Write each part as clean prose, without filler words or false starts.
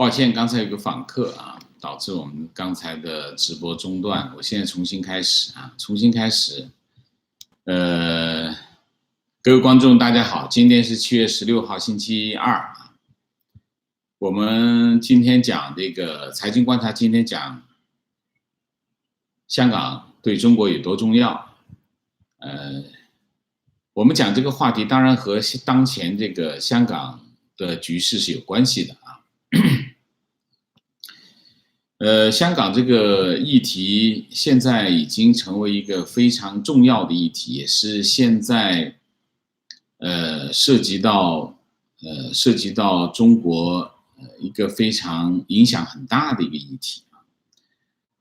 抱歉，刚才有个访客啊，导致我们刚才的直播中断。我现在重新开始啊，重新开始。各位观众，大家好，今天是7月16号，星期二啊。我们今天讲这个财经观察，今天讲香港对中国有多重要。我们讲这个话题，当然和当前这个香港的局势是有关系的啊。香港这个议题现在已经成为一个非常重要的议题，也是现在涉及到中国一个非常影响很大的一个议题啊。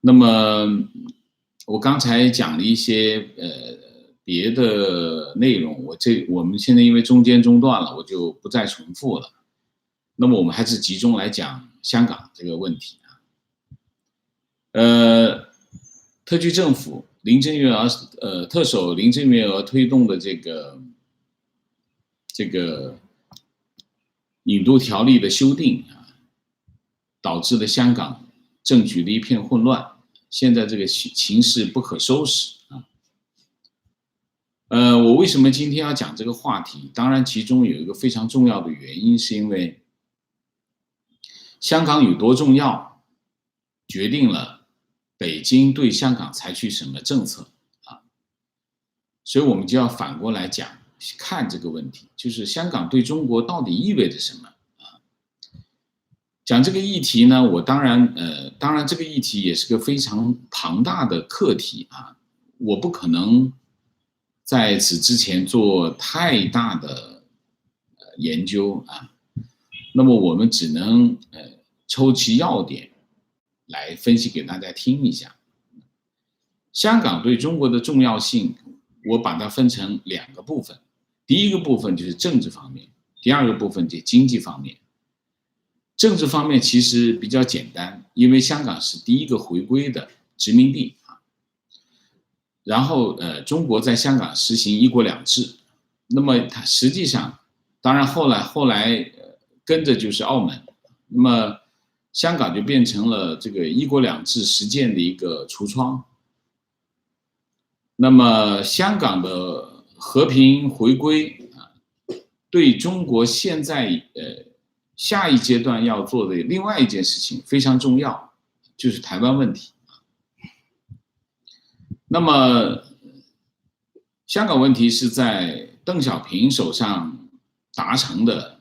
那么我刚才讲了一些别的内容，我们现在因为中间中断了，我就不再重复了。那么我们还是集中来讲香港这个问题啊。特区政府特首林郑月娥推动的这个引渡条例的修订啊，导致了香港政局的一片混乱，现在这个情势不可收拾啊。我为什么今天要讲这个话题？当然，其中有一个非常重要的原因，是因为香港有多重要，决定了北京对香港采取什么政策啊？所以我们就要反过来看这个问题，就是香港对中国到底意味着什么啊？讲这个议题呢，当然这个议题也是个非常庞大的课题啊，我不可能在此之前做太大的研究啊，那么我们只能抽其要点来分析给大家听一下。香港对中国的重要性，我把它分成两个部分。第一个部分就是政治方面，第二个部分就是经济方面。政治方面其实比较简单，因为香港是第一个回归的殖民地啊。然后中国在香港实行一国两制，那么它实际上，当然后来跟着就是澳门，那么香港就变成了这个一国两制实践的一个橱窗。那么香港的和平回归啊，对中国现在下一阶段要做的另外一件事情非常重要，就是台湾问题。那么香港问题是在邓小平手上达成的，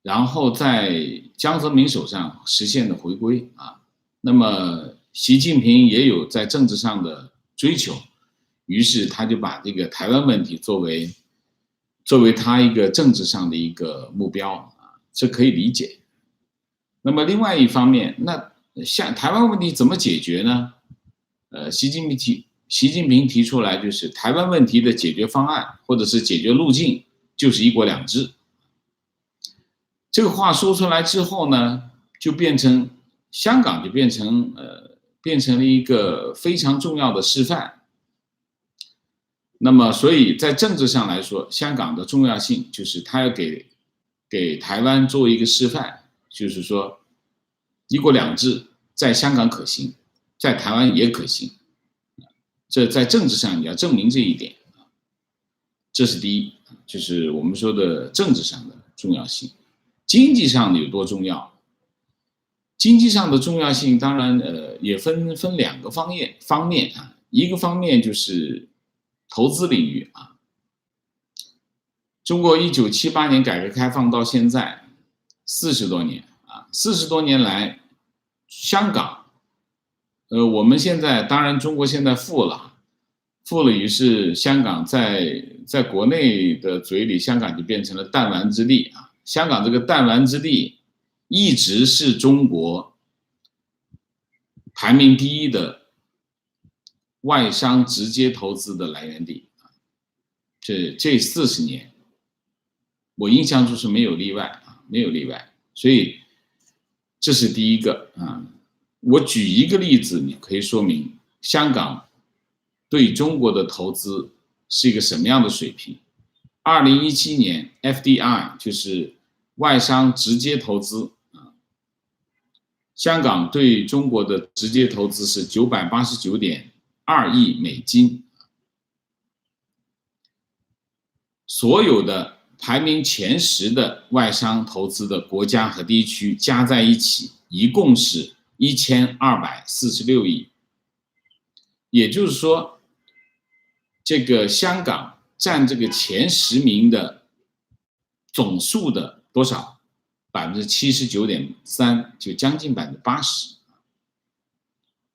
然后在江泽民手上实现的回归啊。那么习近平也有在政治上的追求，于是他就把这个台湾问题作为他一个政治上的一个目标啊，这可以理解。那么另外一方面，那像台湾问题怎么解决呢？习近平提出来，就是台湾问题的解决方案或者是解决路径就是一国两制。这个话说出来之后呢，就变成香港就变成了一个非常重要的示范。那么所以在政治上来说，香港的重要性就是它要给台湾做一个示范，就是说一国两制在香港可行，在台湾也可行。这在政治上你要证明这一点，这是第一，就是我们说的政治上的重要性。经济上有多重要？经济上的重要性当然也分两个方面啊，一个方面就是投资领域啊。中国1978年改革开放到现在40多年啊，40多年来，香港我们现在当然中国现在富了，于是香港在国内的嘴里，香港就变成了弹丸之地啊。香港这个弹丸之地一直是中国排名第一的外商直接投资的来源地啊。这40年，我印象中是没有例外啊，没有例外。所以这是第一个啊。我举一个例子，你可以说明香港对中国的投资是一个什么样的水平。2017年 FDI 就是外商直接投资啊，香港对中国的直接投资是989.2亿美金，所有的排名前10的外商投资的国家和地区加在一起，一共是1246亿。也就是说，这个香港占这个前10名的总数的多少？79.3%，就将近80%。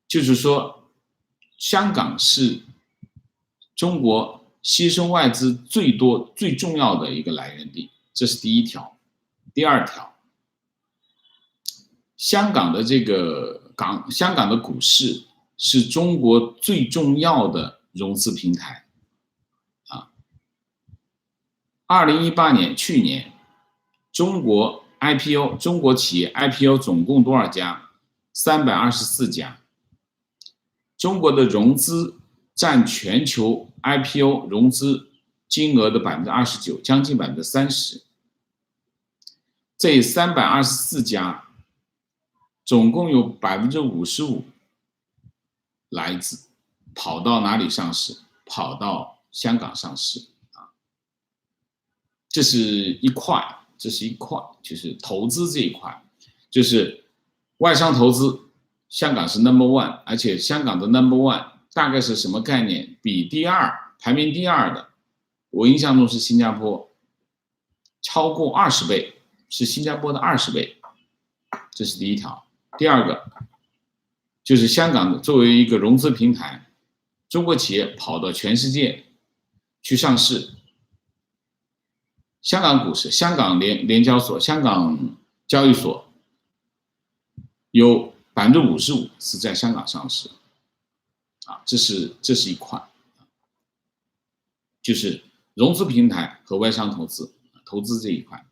就是说，香港是中国吸收外资最多、最重要的一个来源地，这是第一条。第二条，香港的香港的股市是中国最重要的融资平台啊。2018年，去年，中国企业 IPO 总共多少家？324家。中国的融资占全球 IPO 融资金额的29%，将近30%。这324家，总共有55%来自跑到哪里上市？跑到香港上市啊。这是一块，就是投资这一块，就是外商投资。香港是 No.1， 而且香港的 No.1 大概是什么概念？比排名第二的，我印象中是新加坡，超过20倍，是新加坡的20倍。这是第一条。第二个，就是香港作为一个融资平台，中国企业跑到全世界去上市。香港股市、香港联交所、香港交易所有55%是在香港上市，啊，这是一块，就是融资平台和外商投资这一块。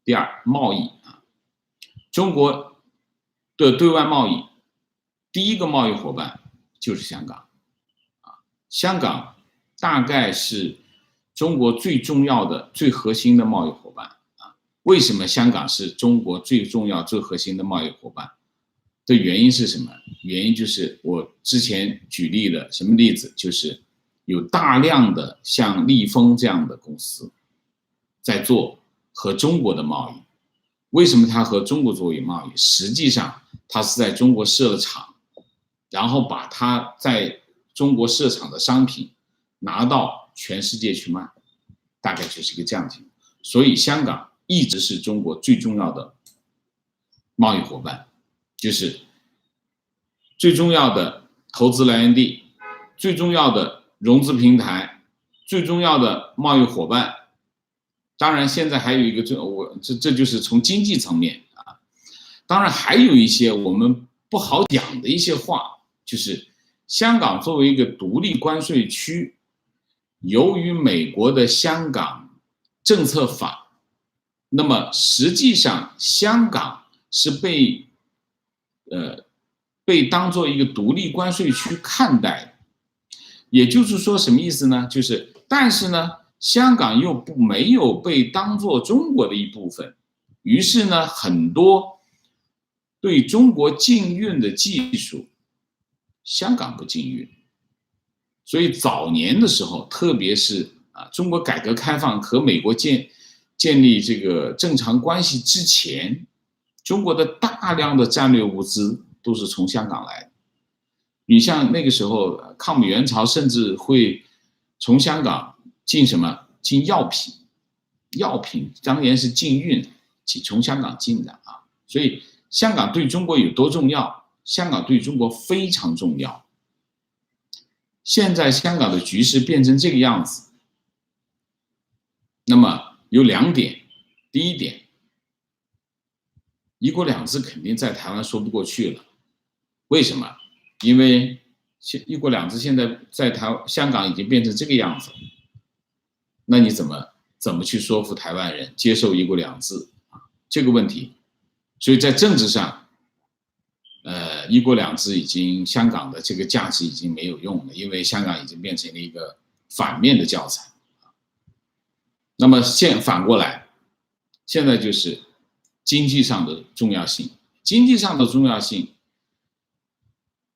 第二，贸易啊，中国的对外贸易第一个贸易伙伴就是香港，啊，香港大概是中国最重要的、最核心的贸易伙伴啊。为什么香港是中国最重要、最核心的贸易伙伴？的原因是什么？原因就是我之前举例的什么例子？就是有大量的像利丰这样的公司在做和中国的贸易。为什么它和中国做贸易？实际上它是在中国设了厂，然后把它在中国设厂的商品拿到全世界去卖，大概就是一个这样的情况。所以香港一直是中国最重要的贸易伙伴，就是最重要的投资来源地，最重要的融资平台，最重要的贸易伙伴。当然现在还有一个这就是从经济层面啊。当然还有一些我们不好讲的一些话，就是香港作为一个独立关税区，由于美国的香港政策法，那么实际上香港是被当做一个独立关税区看待的。也就是说什么意思呢？就是但是呢，香港又没有被当作中国的一部分，于是呢，很多对中国禁运的技术，香港不禁运。所以早年的时候，特别是中国改革开放和美国建立这个正常关系之前，中国的大量的战略物资都是从香港来的。你像那个时候抗美援朝，甚至会从香港进什么？进药品当年是禁运，从香港进的啊。所以香港对中国有多重要？香港对中国非常重要。现在香港的局势变成这个样子，那么有2点。第一点，一国两制肯定在台湾说不过去了。为什么？因为一国两制现在在香港已经变成这个样子，那你怎么去说服台湾人接受一国两制啊？这个问题，所以在政治上，一国两制香港的这个价值已经没有用了，因为香港已经变成了一个反面的教材。那么反过来，现在就是经济上的重要性，经济上的重要性，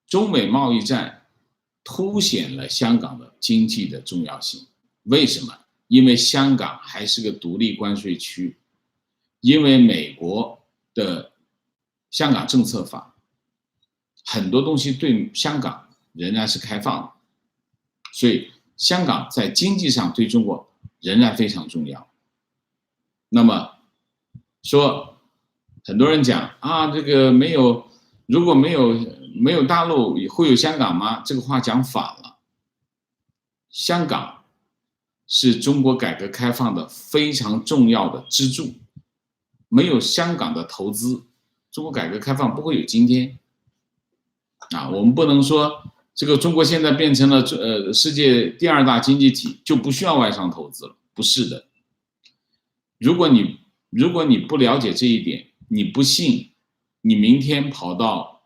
中美贸易战凸显了香港的经济的重要性。为什么？因为香港还是个独立关税区，因为美国的香港政策法很多东西对香港仍然是开放的，所以香港在经济上对中国仍然非常重要。那么说，很多人讲啊，这个如果没有大陆，会有香港吗？这个话讲反了。香港是中国改革开放的非常重要的支柱，没有香港的投资，中国改革开放不会有今天。我们不能说这个中国现在变成了世界第2大经济体，就不需要外商投资了，不是的。如果你不了解这一点，你不信，你明天跑到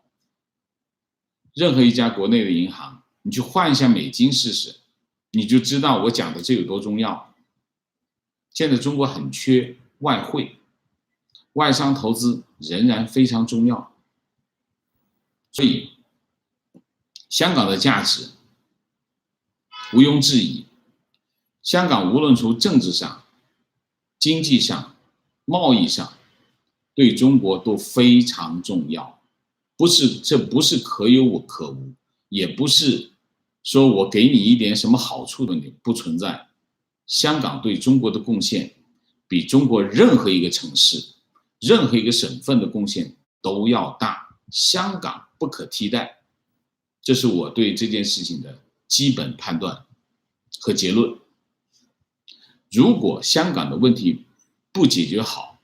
任何一家国内的银行，你去换一下美金试试，你就知道我讲的这有多重要。现在中国很缺外汇，外商投资仍然非常重要，所以香港的价值毋庸置疑。香港无论从政治上、经济上、贸易上，对中国都非常重要。这不是可有可无，也不是说我给你一点什么好处的，你不存在。香港对中国的贡献，比中国任何一个城市、任何一个省份的贡献都要大，香港不可替代。这是我对这件事情的基本判断和结论。如果香港的问题不解决好，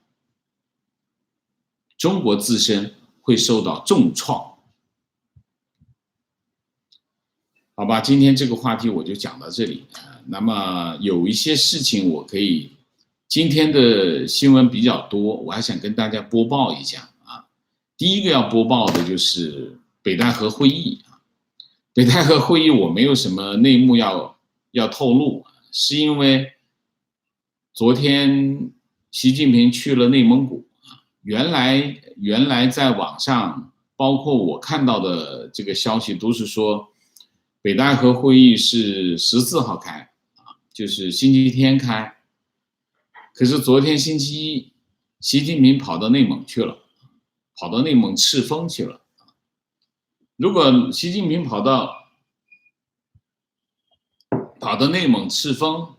中国自身会受到重创。好吧，今天这个话题我就讲到这里。那么有一些事情我可以，今天的新闻比较多，我还想跟大家播报一下啊。第一个要播报的就是北戴河会议。北戴河会议我没有什么内幕要透露，是因为昨天习近平去了内蒙古。原来在网上，包括我看到的这个消息都是说，北戴河会议是14号开，就是星期天开。可是昨天星期一，习近平跑到内蒙去了，跑到内蒙赤峰去了。如果习近平跑到内蒙赤峰，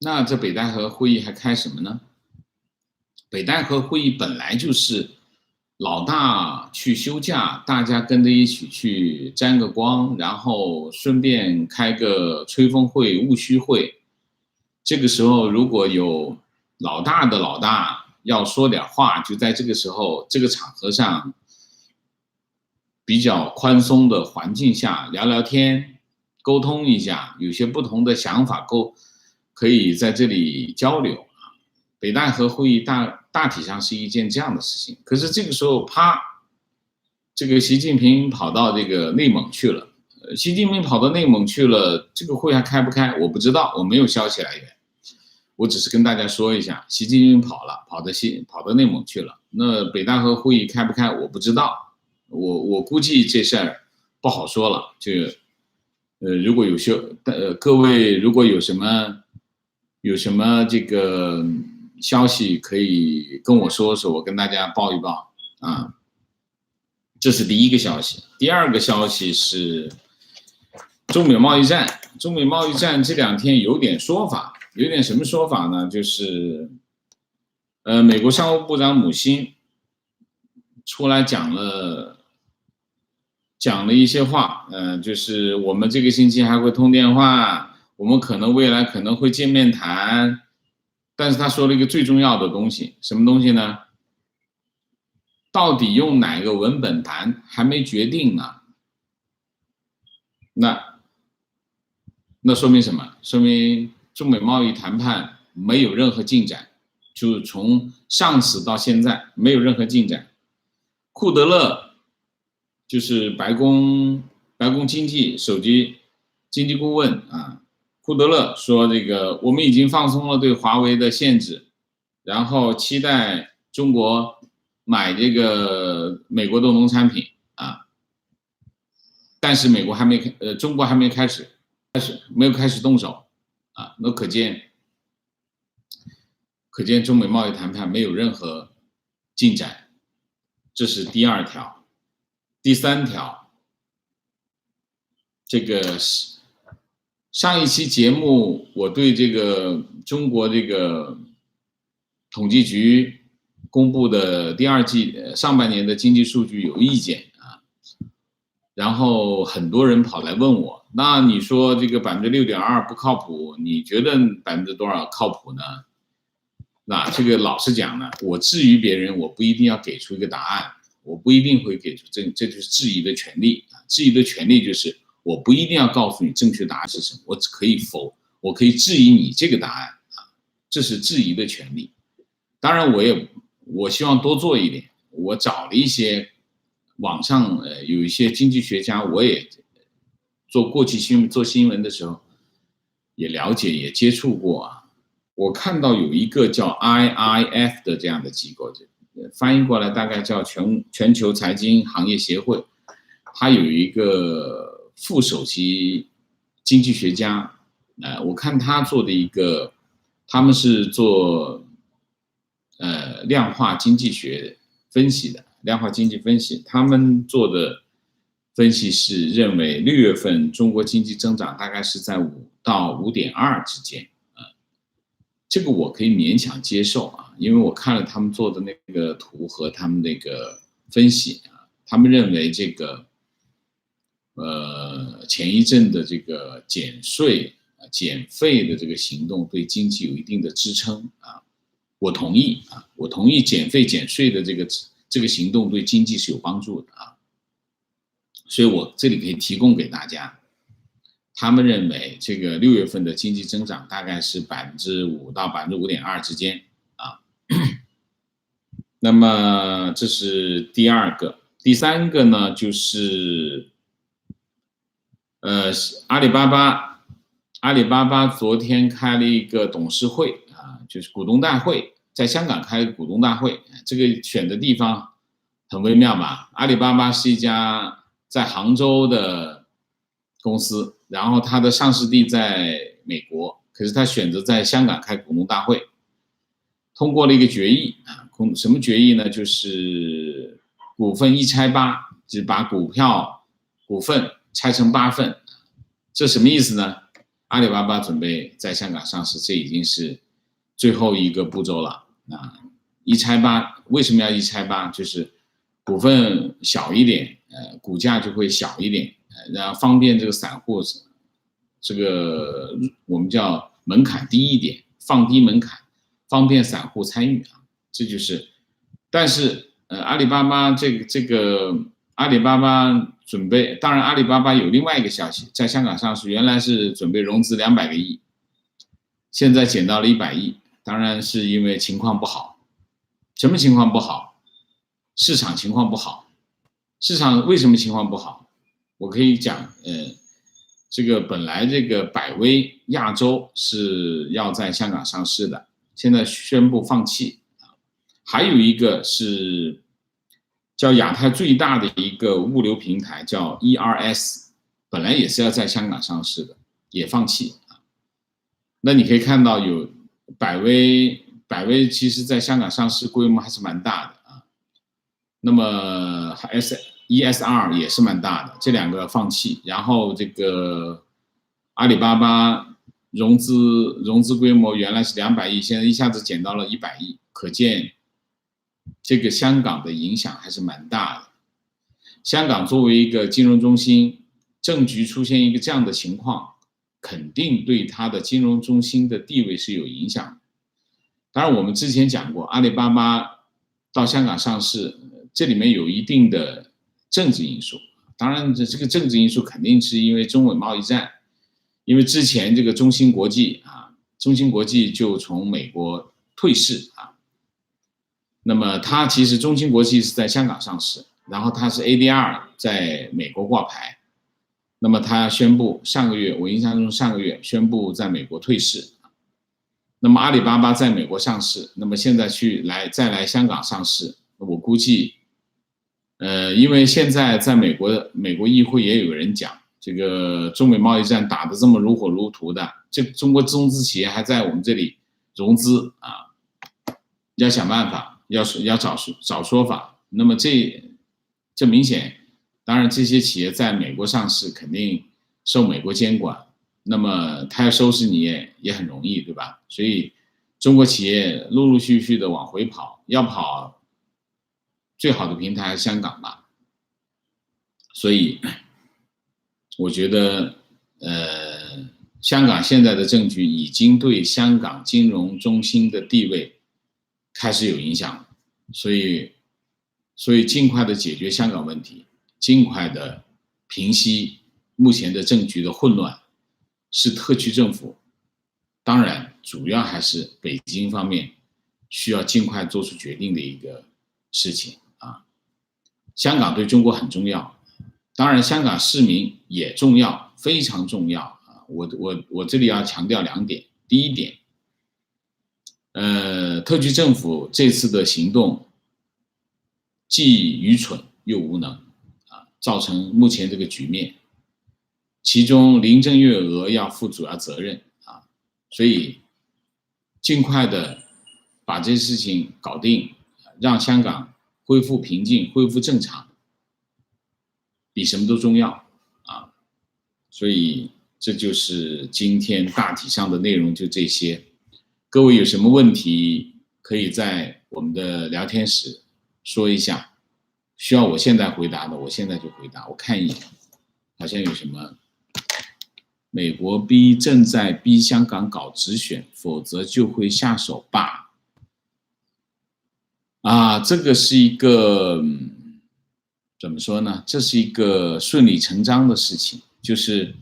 那这北戴河会议还开什么呢？北戴河会议本来就是老大去休假，大家跟着一起去沾个光，然后顺便开个吹风会、务虚会。这个时候如果有老大的老大要说点话，就在这个时候这个场合上，比较宽松的环境下聊聊天，沟通一下，有些不同的想法可以在这里交流。北戴河会议大体上是一件这样的事情。可是这个时候这个习近平跑到这个内蒙去了。习近平跑到内蒙去了，这个会还开不开我不知道，我没有消息来源，我只是跟大家说一下，习近平跑到内蒙去了。那北戴河会议开不开我不知道，我估计这事儿不好说了。如果有各位如果有什么这个消息可以跟我说说，我跟大家报一报啊。这是第一个消息。第二个消息是中美贸易战。中美贸易战这2天有点说法，有点什么说法呢？就是美国商务部长姆辛出来讲了一些话，就是我们这个星期还会通电话，我们未来可能会见面谈。但是他说了一个最重要的东西，什么东西呢？到底用哪个文本谈还没决定呢。那说明什么？说明中美贸易谈判没有任何进展，就从上次到现在没有任何进展。库德勒就是白宫首席经济顾问啊，库德勒说这个我们已经放松了对华为的限制，然后期待中国买这个美国的农产品啊，但是美国还没中国还没没有开始动手啊，那可见中美贸易谈判没有任何进展，这是第2条。第3条，这个上一期节目我对这个中国这个统计局公布的第2季上半年的经济数据有意见啊，然后很多人跑来问我，那你说这个6.2%不靠谱，你觉得多少靠谱呢？那这个老实讲呢，我质疑别人，我不一定要给出一个答案，我不一定会给出这就是质疑的权利啊。质疑的权利就是我不一定要告诉你正确答案是什么，我只可以我可以质疑你这个答案啊，这是质疑的权利。当然我希望多做一点，我找了一些网上有一些经济学家，我也做新闻的时候也了解也接触过啊。我看到有一个叫 IIF 的这样的机构，翻译过来大概叫全球财经行业协会，它有一个副首席经济学家，我看他做的他们是做量化经济学分析的，量化经济分析，他们做的分析是认为6月份中国经济增长大概是在5到5.2之间。这个我可以勉强接受啊，因为我看了他们做的那个图和他们那个分析啊，他们认为这个前一阵的这个减税减费的这个行动对经济有一定的支撑啊，我同意啊，我同意减费减税的这个行动对经济是有帮助的啊，所以我这里可以提供给大家。他们认为这个6月份的经济增长大概是5%到5.2%之间啊。那么这是第2个，第3个呢就是阿里巴巴昨天开了一个董事会啊，就是股东大会，在香港开了股东大会，这个选的地方很微妙吧？阿里巴巴是一家在杭州的公司。然后它的上市地在美国，可是它选择在香港开股东大会，通过了一个决议啊，什么决议呢？就是股份一拆8，就是把股份拆成8份，这什么意思呢？阿里巴巴准备在香港上市，这已经是最后一个步骤了啊！一拆8，为什么要一拆8？就是股份小一点，股价就会小一点。然后方便这个散户，这个我们叫门槛低一点，放低门槛，方便散户参与啊，这就是。但是阿里巴巴阿里巴巴准备，当然阿里巴巴有另外一个消息，在香港上市，原来是准备融资200个亿，现在减到了100亿，当然是因为情况不好。什么情况不好？市场情况不好。市场为什么情况不好？我可以讲，这个本来这个百威亚洲是要在香港上市的，现在宣布放弃啊。还有一个是叫亚太最大的一个物流平台叫 ERS， 本来也是要在香港上市的，也放弃啊。那你可以看到有百威其实在香港上市规模还是蛮大的啊。那么ESR 也是蛮大的，这2个放弃，然后这个阿里巴巴融资规模原来是200亿，现在一下子减到了100亿，可见这个香港的影响还是蛮大的。香港作为一个金融中心，政局出现一个这样的情况，肯定对它的金融中心的地位是有影响的。当然我们之前讲过，阿里巴巴到香港上市，这里面有一定的政治因素，当然这个政治因素肯定是因为中美贸易战，因为之前这个中芯国际就从美国退市啊，那么它其实中芯国际是在香港上市，然后它是 ADR 在美国挂牌，那么它宣布我印象中上个月宣布在美国退市，那么阿里巴巴在美国上市，那么现在再来香港上市，我估计，因为现在在美国议会也有人讲，这个中美贸易战打得这么如火如荼的，这中国中资企业还在我们这里融资啊，要想办法，要找说法。那么这明显，当然这些企业在美国上市肯定受美国监管，那么他要收拾你也很容易，对吧？所以中国企业陆陆续续的往回跑，要跑最好的平台还是香港吧。所以我觉得，香港现在的政局已经对香港金融中心的地位开始有影响了，所以尽快的解决香港问题，尽快的平息目前的政局的混乱，是特区政府，当然主要还是北京方面需要尽快做出决定的一个事情啊。香港对中国很重要，当然香港市民也重要，非常重要啊。我这里要强调2点，第一点，特区政府这次的行动既愚蠢又无能啊，造成目前这个局面，其中林郑月娥要负主要责任啊，所以尽快的把这事情搞定，让香港恢复平静，恢复正常，比什么都重要啊。所以这就是今天大体上的内容，就这些。各位有什么问题，可以在我们的聊天室说一下，需要我现在回答的，我现在就回答。我看一眼，好像有什么，美国正在逼香港搞直选，否则就会下手吧。啊，这个是一个怎么说呢？这是一个顺理成章的事情，就是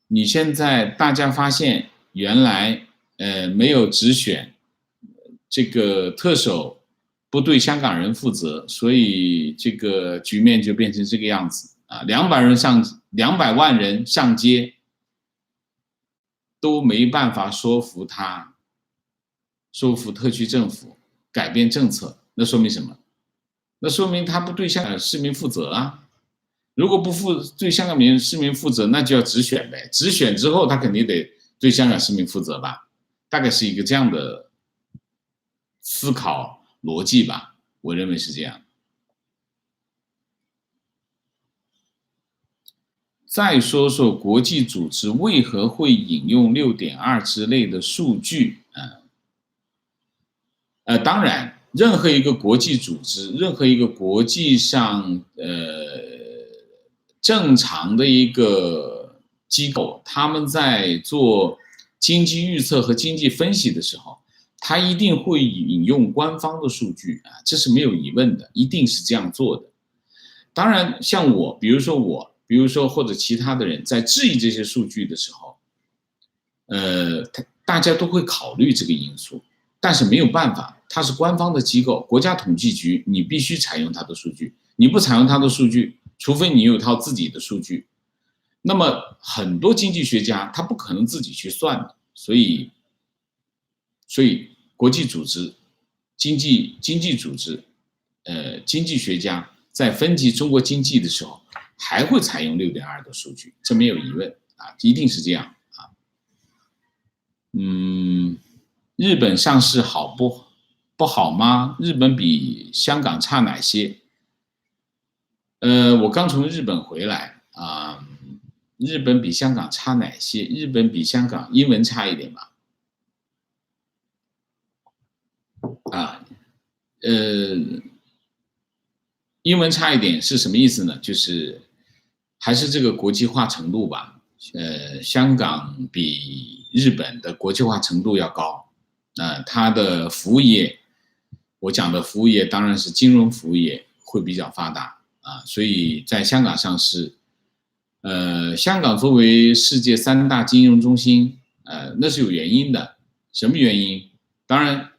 你现在大家发现原来没有直选，这个特首不对香港人负责，所以这个局面就变成这个样子啊！200万人上街都没办法说服特区政府改变政策，那说明什么？那说明他不对香港市民负责啊！如果不对香港市民负责，那就要直选呗。直选之后，他肯定得对香港市民负责吧？大概是一个这样的思考逻辑吧，我认为是这样。再说说国际组织为何会引用6.2之类的数据当然，任何一个国际组织，任何一个国际上正常的一个机构，他们在做经济预测和经济分析的时候，他一定会引用官方的数据啊，这是没有疑问的，一定是这样做的。当然，像我，比如说或者其他的人在质疑这些数据的时候，大家都会考虑这个因素，但是没有办法，它是官方的机构，国家统计局，你必须采用它的数据，你不采用它的数据，除非你有一套自己的数据。那么很多经济学家他不可能自己去算的，所以国际组织、经济组织、经济学家在分析中国经济的时候，还会采用6.2的数据，这没有疑问啊，一定是这样啊。日本上市好不好吗？日本比香港差哪些？我刚从日本回来啊。日本比香港差哪些？日本比香港英文差一点吧。英文差一点是什么意思呢？就是还是这个国际化程度吧。香港比日本的国际化程度要高。它的服务业，我讲的服务业当然是金融服务业会比较发达啊，所以在香港上市。香港作为世界3大金融中心，那是有原因的。什么原因？当然，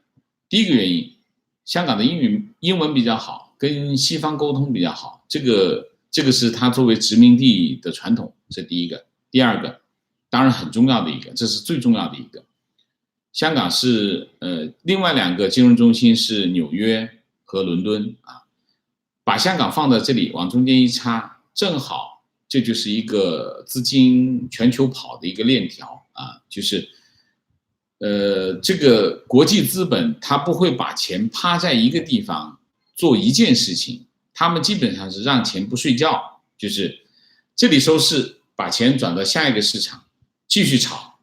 第一个原因，香港的英文比较好，跟西方沟通比较好，这个是它作为殖民地的传统，这第一个。第二个，当然很重要的一个，这是最重要的一个。香港是另外2个金融中心是纽约和伦敦啊，把香港放在这里，往中间一插，正好这就是一个资金全球跑的一个链条啊，就是这个国际资本它不会把钱趴在一个地方做一件事情，他们基本上是让钱不睡觉，就是这里收市，把钱转到下一个市场继续炒，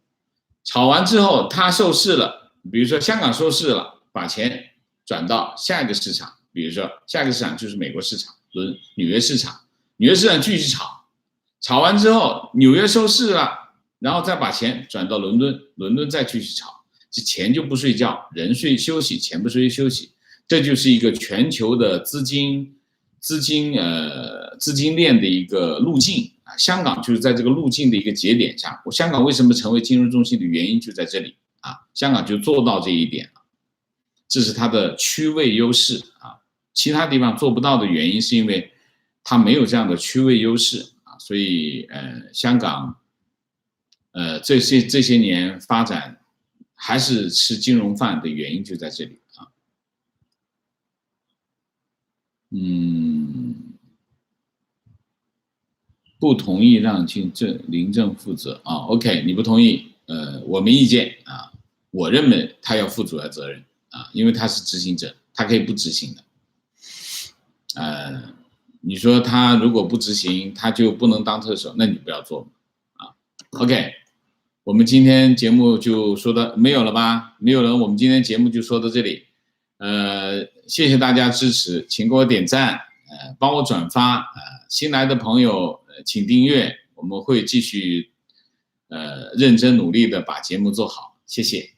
炒完之后它收市了，比如说香港收市了，把钱转到下一个市场，比如说下一个市场就是美国市场、纽约市场，纽约市场继续炒，炒完之后纽约收市了。然后再把钱转到伦敦，伦敦再继续炒，这钱就不睡觉，人睡休息，钱不睡休息，这就是一个全球的资金链的一个路径啊。香港就是在这个路径的一个节点上，香港为什么成为金融中心的原因就在这里啊，香港就做到这一点了，这是它的区位优势啊。其他地方做不到的原因是因为它没有这样的区位优势啊，所以香港。这些年发展还是吃金融饭的原因就在这里啊。不同意让林郑负责啊 ？OK， 你不同意，我没意见啊。我认为他要负主要责任啊，因为他是执行者，他可以不执行的。你说他如果不执行，他就不能当特首，那你不要做啊。OK。我们今天节目就说到没有了吧？没有了，我们今天节目就说到这里。谢谢大家支持，请给我点赞，帮我转发，新来的朋友请订阅，我们会继续认真努力的把节目做好，谢谢。